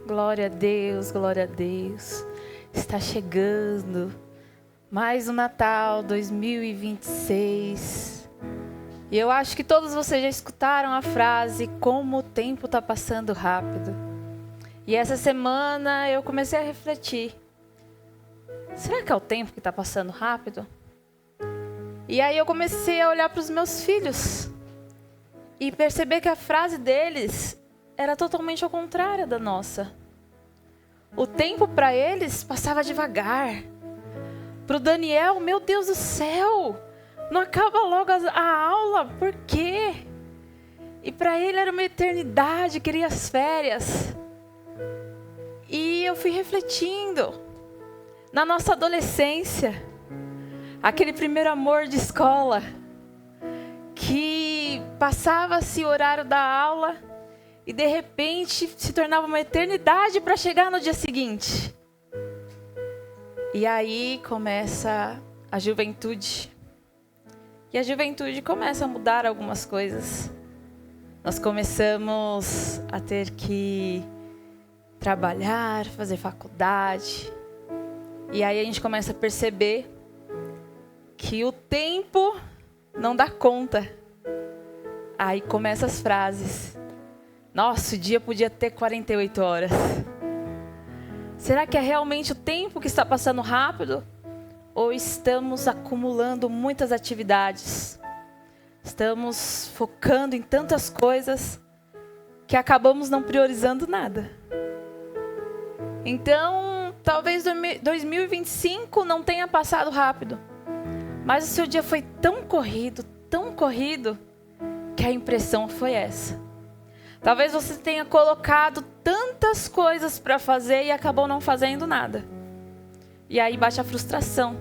Glória a Deus, glória a Deus. Está chegando mais um Natal 2026. E eu acho que todos vocês já escutaram a frase, como o tempo está passando rápido. E essa semana eu comecei a refletir. Será que é o tempo que está passando rápido? E aí eu comecei a olhar para os meus filhos e perceber que a frase deles era totalmente ao contrário da nossa. O tempo para eles passava devagar. Para o Daniel, meu Deus do céu, não acaba logo a aula, por quê? E para ele era uma eternidade, queria as férias. E eu fui refletindo na nossa adolescência, aquele primeiro amor de escola, que passava-se o horário da aula e de repente se tornava uma eternidade para chegar no dia seguinte. E aí começa a juventude. E a juventude começa a mudar algumas coisas. Nós começamos a ter que trabalhar, fazer faculdade. E aí a gente começa a perceber que o tempo não dá conta. Aí começam as frases. Nossa, o dia podia ter 48 horas. Será que é realmente o tempo que está passando rápido? Ou estamos acumulando muitas atividades? Estamos focando em tantas coisas que acabamos não priorizando nada. Então, talvez 2025 não tenha passado rápido. Mas o seu dia foi tão corrido, que a impressão foi essa. Talvez você tenha colocado tantas coisas para fazer e acabou não fazendo nada. E aí bate a frustração.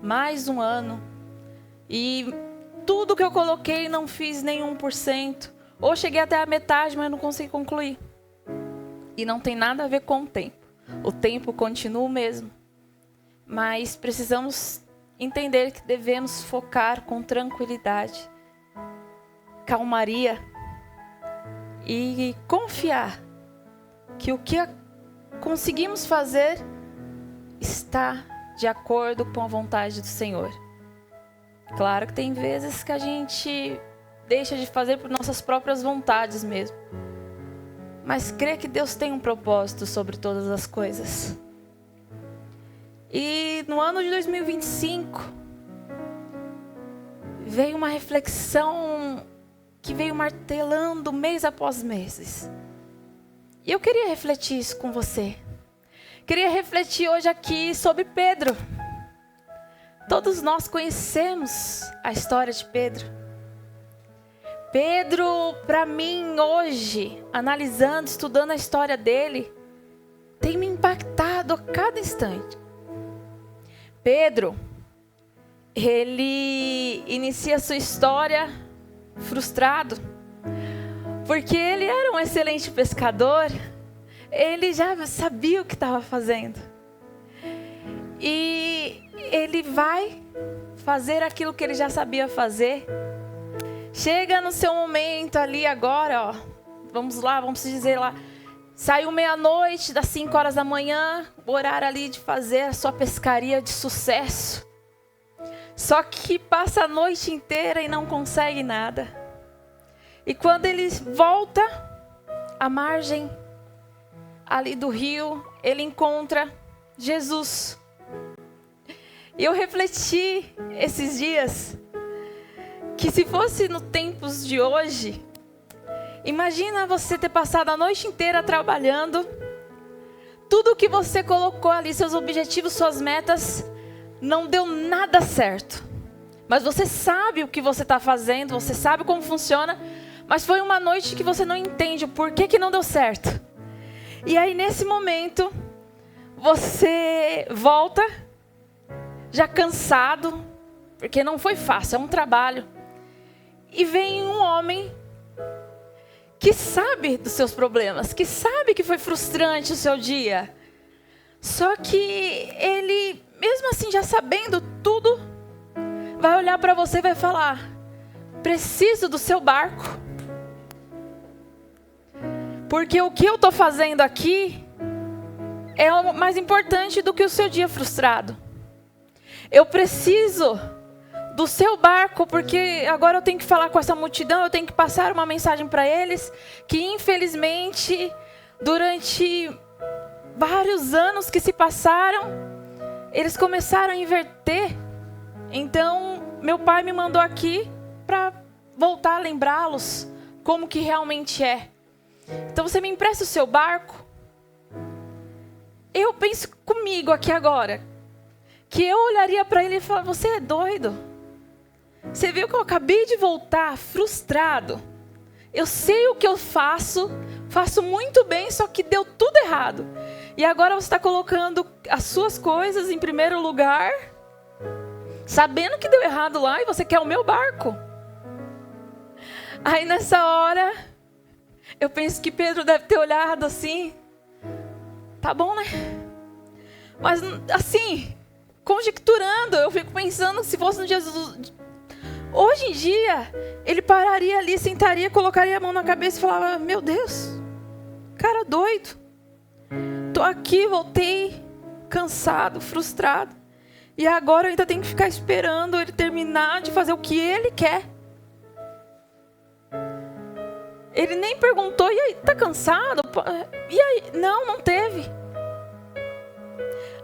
Mais um ano. E tudo que eu coloquei não fiz nem 1%. Ou cheguei até a metade, mas não consegui concluir. E não tem nada a ver com o tempo. O tempo continua o mesmo. Mas precisamos entender que devemos focar com tranquilidade, calmaria e confiar que o que conseguimos fazer está de acordo com a vontade do Senhor. Claro que tem vezes que a gente deixa de fazer por nossas próprias vontades mesmo. Mas crê que Deus tem um propósito sobre todas as coisas. E no ano de 2025, veio uma reflexão que veio martelando mês após mês. E eu queria refletir isso com você. Queria refletir hoje aqui sobre Pedro. Todos nós conhecemos a história de Pedro. Pedro, para mim, hoje, analisando, estudando a história dele, tem me impactado a cada instante. Pedro, ele inicia sua história frustrado, porque ele era um excelente pescador, ele já sabia o que estava fazendo. E ele vai fazer aquilo que ele já sabia fazer. Chega no seu momento ali agora, ó, vamos dizer lá, saiu meia-noite, das 5 horas da manhã, o horário ali de fazer a sua pescaria de sucesso. Só que passa a noite inteira e não consegue nada. E quando ele volta à margem ali do rio, ele encontra Jesus. E eu refleti esses dias que se fosse nos tempos de hoje, imagina você ter passado a noite inteira trabalhando, tudo que você colocou ali, seus objetivos, suas metas, não deu nada certo. Mas você sabe o que você está fazendo, você sabe como funciona, mas foi uma noite que você não entende o porquê que não deu certo. E aí nesse momento, você volta, já cansado, porque não foi fácil, é um trabalho. E vem um homem que sabe dos seus problemas, que sabe que foi frustrante o seu dia. Só que ele, mesmo assim, já sabendo tudo, vai olhar para você e vai falar: preciso do seu barco. Porque o que eu estou fazendo aqui é mais importante do que o seu dia frustrado. Eu preciso do seu barco, porque agora eu tenho que falar com essa multidão, eu tenho que passar uma mensagem para eles, que infelizmente, durante vários anos que se passaram, eles começaram a inverter. Então, meu pai me mandou aqui para voltar a lembrá-los como que realmente é. Então, você me empresta o seu barco? Eu penso comigo aqui agora, que eu olharia para ele e falaria, você é doido? Você viu que eu acabei de voltar frustrado. Eu sei o que eu faço muito bem, só que deu tudo errado. E agora você está colocando as suas coisas em primeiro lugar, sabendo que deu errado lá, e você quer o meu barco. Aí nessa hora, eu penso que Pedro deve ter olhado assim, tá bom, né? Mas assim, conjecturando, eu fico pensando, se fosse no Jesus, hoje em dia, ele pararia ali, sentaria, colocaria a mão na cabeça e falava, meu Deus, cara doido. Tô aqui, voltei, cansado, frustrado. E agora eu ainda tenho que ficar esperando ele terminar de fazer o que ele quer. Ele nem perguntou, e aí, tá cansado? E aí? Não teve.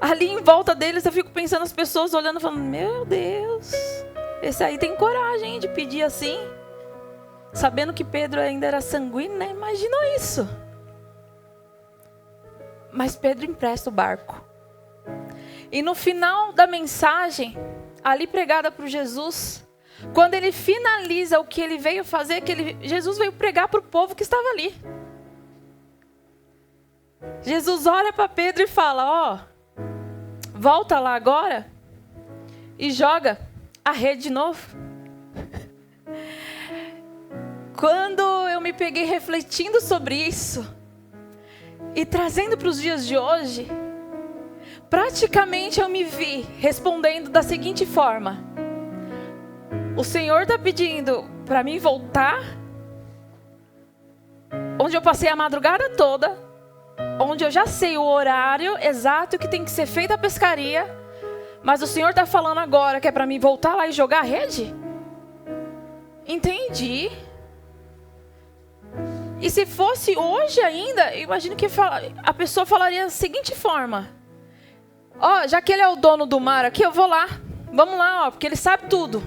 Ali em volta deles eu fico pensando, as pessoas olhando e falando, meu Deus, esse aí tem coragem de pedir assim. Sabendo que Pedro ainda era sanguíneo, né? Imaginou isso. Mas Pedro empresta o barco. E no final da mensagem, ali pregada por Jesus, quando ele finaliza o que ele veio fazer, Jesus veio pregar para o povo que estava ali. Jesus olha para Pedro e fala, volta lá agora e joga a rede de novo. Quando eu me peguei refletindo sobre isso e trazendo para os dias de hoje, praticamente eu me vi respondendo da seguinte forma: o Senhor está pedindo para mim voltar, onde eu passei a madrugada toda, onde eu já sei o horário exato que tem que ser feita a pescaria, mas o Senhor está falando agora que é para mim voltar lá e jogar a rede? Entendi. E se fosse hoje ainda, eu imagino que a pessoa falaria da seguinte forma: já que ele é o dono do mar aqui, eu vou lá. Vamos lá, porque ele sabe tudo.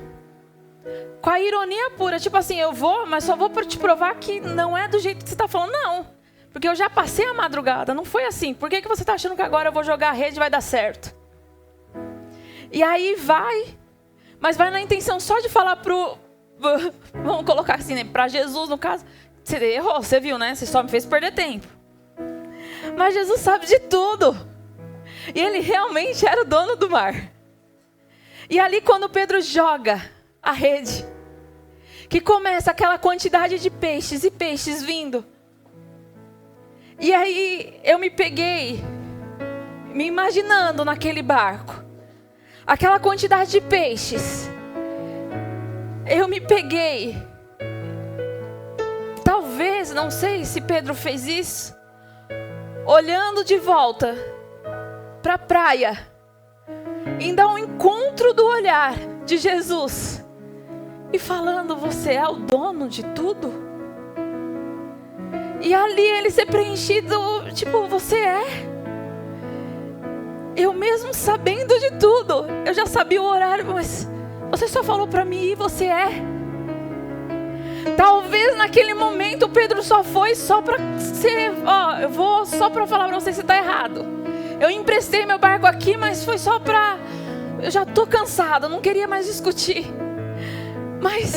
Com a ironia pura, tipo assim, eu vou, mas só vou para te provar que não é do jeito que você está falando, não. Porque eu já passei a madrugada, não foi assim. Por que você está achando que agora eu vou jogar a rede e vai dar certo? E aí vai, mas vai na intenção só de falar vamos colocar assim, né, para Jesus no caso. Você errou, você viu, né? Você só me fez perder tempo. Mas Jesus sabe de tudo. E ele realmente era o dono do mar. E ali quando Pedro joga a rede, que começa aquela quantidade de peixes e peixes vindo. E aí eu me peguei, me imaginando naquele barco. Aquela quantidade de peixes. Eu me peguei. Talvez, não sei se Pedro fez isso, olhando de volta para a praia, indo ao encontro do olhar de Jesus e falando, você é o dono de tudo? E ali ele ser preenchido, tipo, você é? Eu mesmo sabendo de tudo, eu já sabia o horário, mas você só falou para mim e você é? Talvez naquele momento Pedro só foi só para ser, eu vou só para falar para você se está errado. Eu emprestei meu barco aqui, mas foi só para, eu já estou cansado, não queria mais discutir. Mas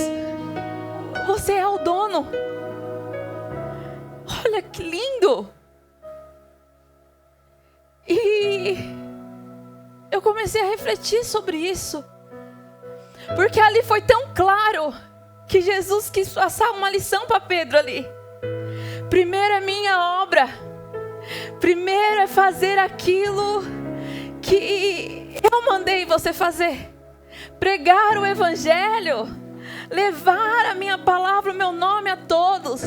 você é o dono. Olha que lindo. E eu comecei a refletir sobre isso, porque ali foi tão claro que Jesus quis passar uma lição para Pedro ali. Primeiro é minha obra. Primeiro é fazer aquilo que eu mandei você fazer. Pregar o evangelho. Levar a minha palavra, o meu nome a todos.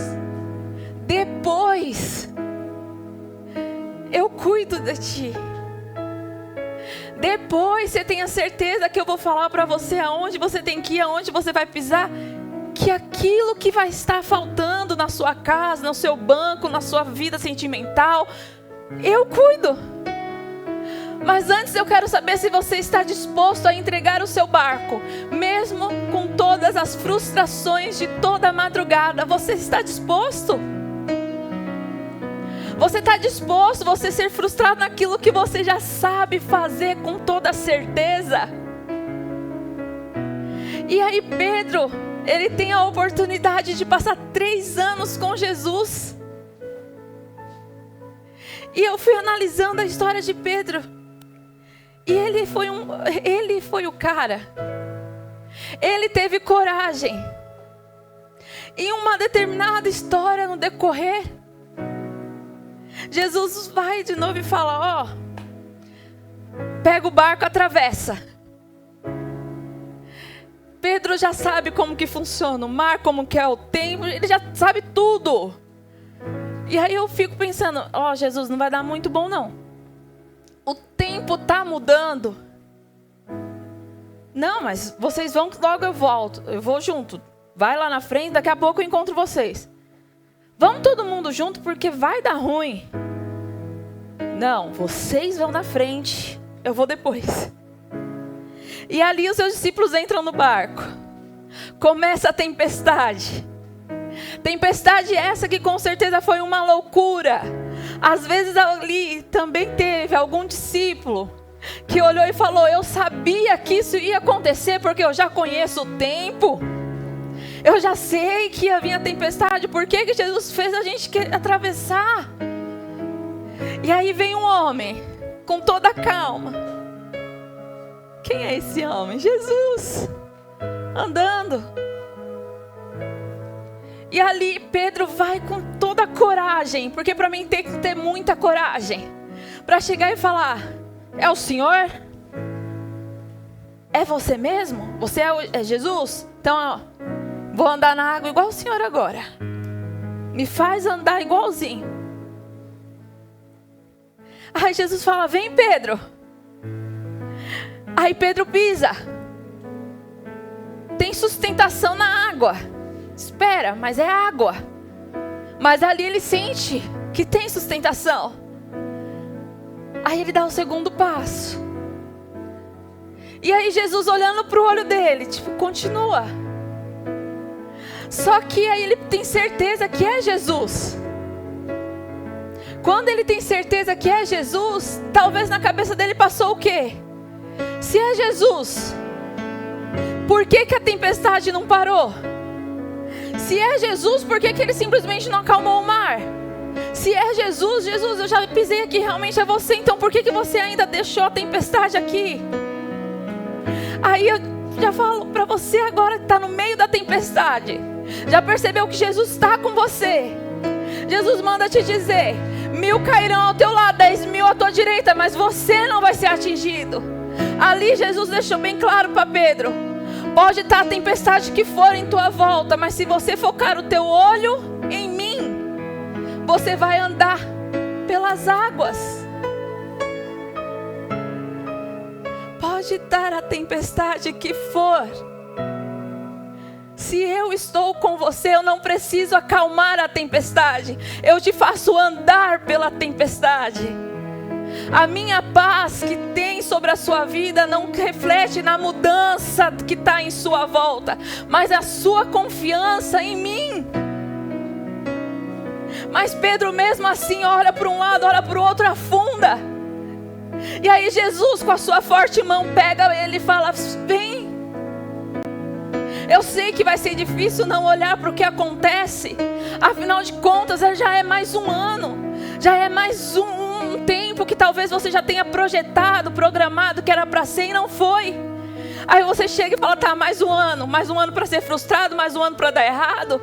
depois eu cuido de ti. Depois você tenha certeza que eu vou falar para você aonde você tem que ir, aonde você vai pisar. Que aquilo que vai estar faltando na sua casa, no seu banco, na sua vida sentimental, eu cuido. Mas antes eu quero saber se você está disposto a entregar o seu barco. Mesmo com todas as frustrações de toda a madrugada, você está disposto? Você está disposto a você ser frustrado naquilo que você já sabe fazer com toda certeza? E aí Pedro, ele tem a oportunidade de passar 3 anos com Jesus. E eu fui analisando a história de Pedro. E ele foi o cara. Ele teve coragem. Em uma determinada história no decorrer, Jesus vai de novo e fala, pega o barco, atravessa. Pedro já sabe como que funciona o mar, como que é o tempo, ele já sabe tudo. E aí eu fico pensando, Jesus, não vai dar muito bom não. O tempo está mudando. Não, mas vocês vão, logo eu volto, eu vou junto. Vai lá na frente, daqui a pouco eu encontro vocês. Vamos todo mundo junto porque vai dar ruim. Não, vocês vão na frente, eu vou depois. E ali os seus discípulos entram no barco. Começa a tempestade. Tempestade essa que com certeza foi uma loucura. Às vezes ali também teve algum discípulo que olhou e falou, eu sabia que isso ia acontecer porque eu já conheço o tempo. Eu já sei que ia vir a tempestade. Por que que Jesus fez a gente atravessar? E aí vem um homem com toda a calma. Quem é esse homem? Jesus, andando. E ali Pedro vai com toda a coragem, porque para mim tem que ter muita coragem, para chegar e falar, é o Senhor? É você mesmo? Você é Jesus? Então vou andar na água igual o Senhor agora. Me faz andar igualzinho. Aí Jesus fala, vem Pedro. Aí Pedro pisa. Tem sustentação na água. Espera, mas é água. Mas ali ele sente que tem sustentação. Aí ele dá o segundo passo. E aí Jesus olhando para o olho dele, continua. Só que aí ele tem certeza que é Jesus. Quando ele tem certeza que é Jesus, talvez na cabeça dele passou o quê? Se é Jesus, por que que a tempestade não parou? Se é Jesus, por que que ele simplesmente não acalmou o mar? Se é Jesus, eu já pisei aqui, realmente é você, então por que que você ainda deixou a tempestade aqui? Aí eu já falo para você agora que está no meio da tempestade. Já percebeu que Jesus está com você? Jesus manda te dizer, 1000 cairão ao teu lado, 10.000 à tua direita, mas você não vai ser atingido. Ali Jesus deixou bem claro para Pedro, pode estar a tempestade que for em tua volta, mas se você focar o teu olho em mim, você vai andar pelas águas. Pode estar a tempestade que for, se eu estou com você, eu não preciso acalmar a tempestade, eu te faço andar pela tempestade. A minha paz que tem sobre a sua vida não reflete na mudança que está em sua volta, mas a sua confiança em mim. Mas Pedro mesmo assim olha para um lado, olha para o outro, afunda. E aí Jesus com a sua forte mão pega ele e fala, vem. Eu sei que vai ser difícil não olhar para o que acontece. Afinal de contas, já é mais um ano. Já é mais um tempo que talvez você já tenha projetado, programado, que era para ser e não foi. Aí você chega e fala, tá, mais um ano para ser frustrado, mais um ano para dar errado.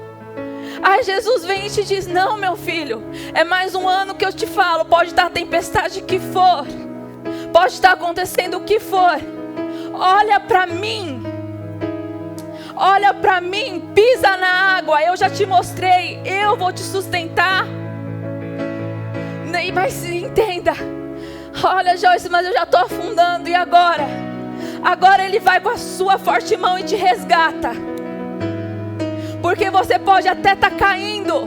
Aí Jesus vem e te diz, não meu filho, é mais um ano que eu te falo, pode estar a tempestade que for, pode estar acontecendo o que for, olha para mim, Olha para mim, pisa na água, eu já te mostrei, eu vou te sustentar. Mas entenda, olha, Joyce, mas eu já estou afundando, e agora? Agora Ele vai com a sua forte mão e te resgata. Porque você pode até estar caindo,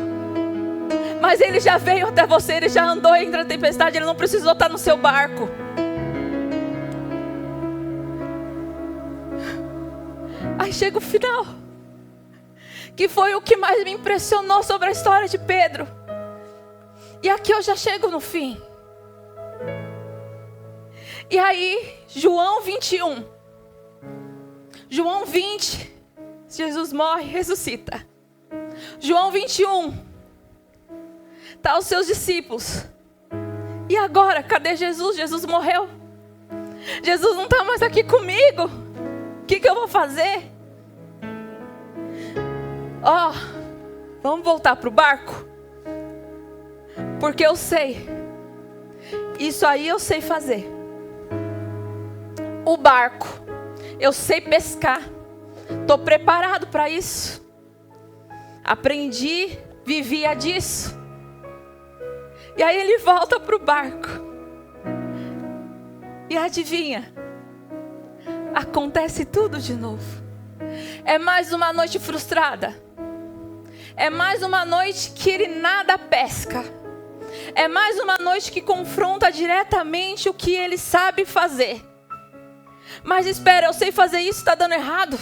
mas Ele já veio até você, Ele já andou entre a tempestade, Ele não precisou estar no seu barco. Aí chega o final, que foi o que mais me impressionou sobre a história de Pedro. E aqui eu já chego no fim. E aí, João 21. João 20, Jesus morre e ressuscita. João 21, tá os seus discípulos. E agora, cadê Jesus? Jesus morreu. Jesus não está mais aqui comigo. O que eu vou fazer? Vamos voltar para o barco? Porque eu sei. Isso aí eu sei fazer. O barco. Eu sei pescar. Estou preparado para isso. Aprendi, vivia disso. E aí ele volta para o barco. E adivinha? Acontece tudo de novo. É mais uma noite frustrada. É mais uma noite que ele nada pesca. É mais uma noite que confronta diretamente o que ele sabe fazer. Mas espera, eu sei fazer isso, está dando errado.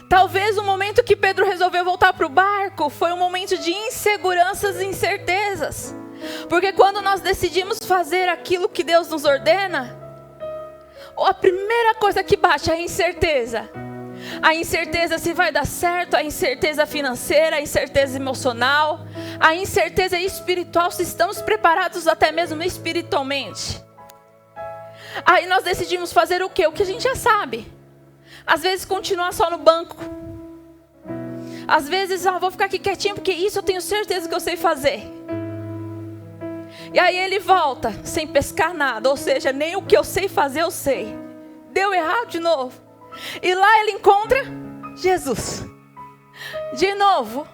Talvez o momento que Pedro resolveu voltar para o barco foi um momento de inseguranças e incertezas. Porque quando nós decidimos fazer aquilo que Deus nos ordena, a primeira coisa que bate é a incerteza. A incerteza se vai dar certo, a incerteza financeira, a incerteza emocional, a incerteza espiritual, se estamos preparados até mesmo espiritualmente. Aí nós decidimos fazer o quê? O que a gente já sabe. Às vezes continuar só no banco. Às vezes, vou ficar aqui quietinho porque isso eu tenho certeza que eu sei fazer. E aí ele volta sem pescar nada, ou seja, nem o que eu sei fazer eu sei. Deu errado de novo. E lá ele encontra Jesus. De novo.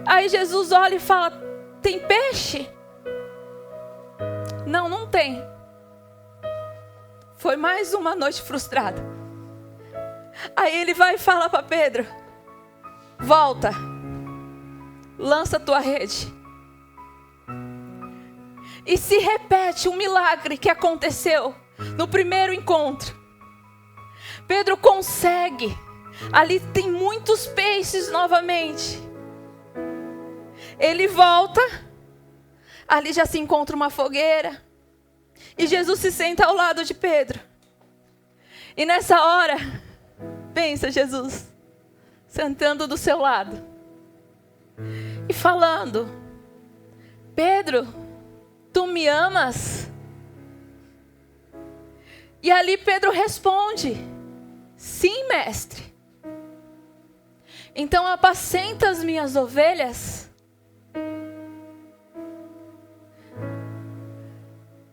Aí Jesus olha e fala: tem peixe? Não, não tem. Foi mais uma noite frustrada. Aí ele vai e fala para Pedro: volta, lança a tua rede. E se repete um milagre que aconteceu no primeiro encontro. Pedro consegue. Ali tem muitos peixes novamente. Ele volta. Ali já se encontra uma fogueira. E Jesus se senta ao lado de Pedro. E nessa hora, pensa Jesus, sentando do seu lado. E falando: Pedro, tu me amas? E ali Pedro responde: sim, mestre. Então apacenta as minhas ovelhas.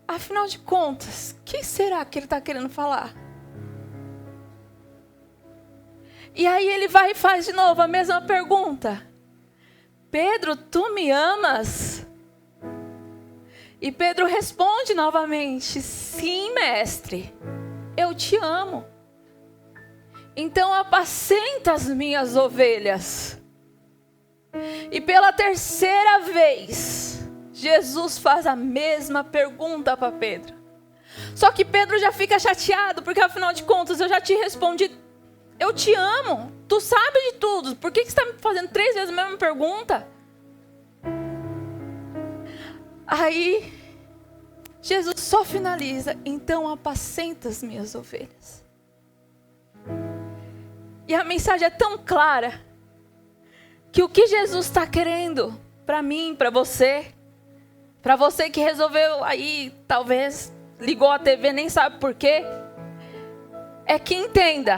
Afinal de contas, o que será que ele está querendo falar? E aí ele vai e faz de novo a mesma pergunta: Pedro, tu me amas? E Pedro responde novamente: sim, mestre, eu te amo. Então apacenta as minhas ovelhas. E pela terceira vez, Jesus faz a mesma pergunta para Pedro. Só que Pedro já fica chateado, porque afinal de contas eu já te respondi: eu te amo, tu sabe de tudo, por que você está me fazendo 3 vezes a mesma pergunta? Aí Jesus só finaliza: então apacenta as minhas ovelhas. E a mensagem é tão clara, que o que Jesus está querendo para mim, para você que resolveu aí, talvez ligou a TV, nem sabe por quê, é que entenda: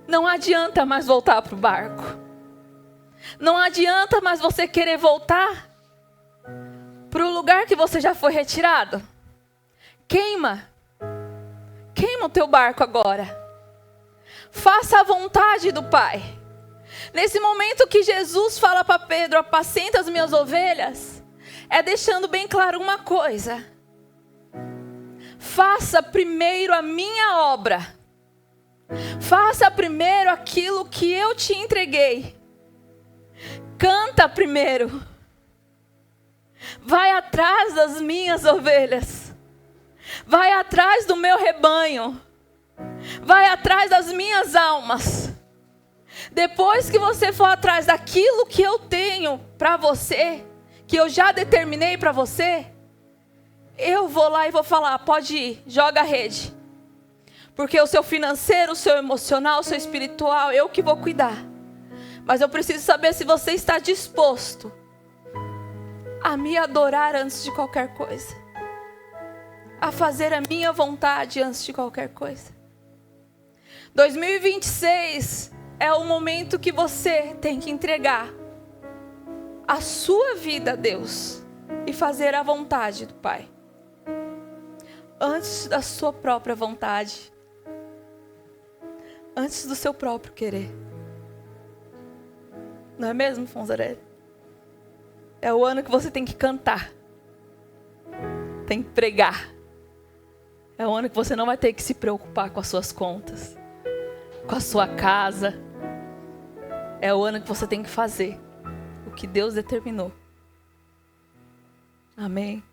não adianta mais voltar para o barco. Não adianta mais você querer voltar para o lugar que você já foi retirado. Queima o teu barco agora. Faça a vontade do Pai. Nesse momento que Jesus fala para Pedro, apacenta as minhas ovelhas, é deixando bem claro uma coisa. Faça primeiro a minha obra. Faça primeiro aquilo que eu te entreguei. Canta primeiro. Vai atrás das minhas ovelhas. Vai atrás do meu rebanho. Vai atrás das minhas almas. Depois que você for atrás daquilo que eu tenho para você, que eu já determinei para você, eu vou lá e vou falar, pode ir, joga a rede. Porque o seu financeiro, o seu emocional, o seu espiritual, eu que vou cuidar. Mas eu preciso saber se você está disposto a me adorar antes de qualquer coisa. A fazer a minha vontade antes de qualquer coisa. 2026 é o momento que você tem que entregar a sua vida a Deus e fazer a vontade do Pai. Antes da sua própria vontade. Antes do seu próprio querer. Não é mesmo, Fonzarelli? É o ano que você tem que cantar. Tem que pregar. É o ano que você não vai ter que se preocupar com as suas contas. Com a sua casa. É o ano que você tem que fazer o que Deus determinou. Amém.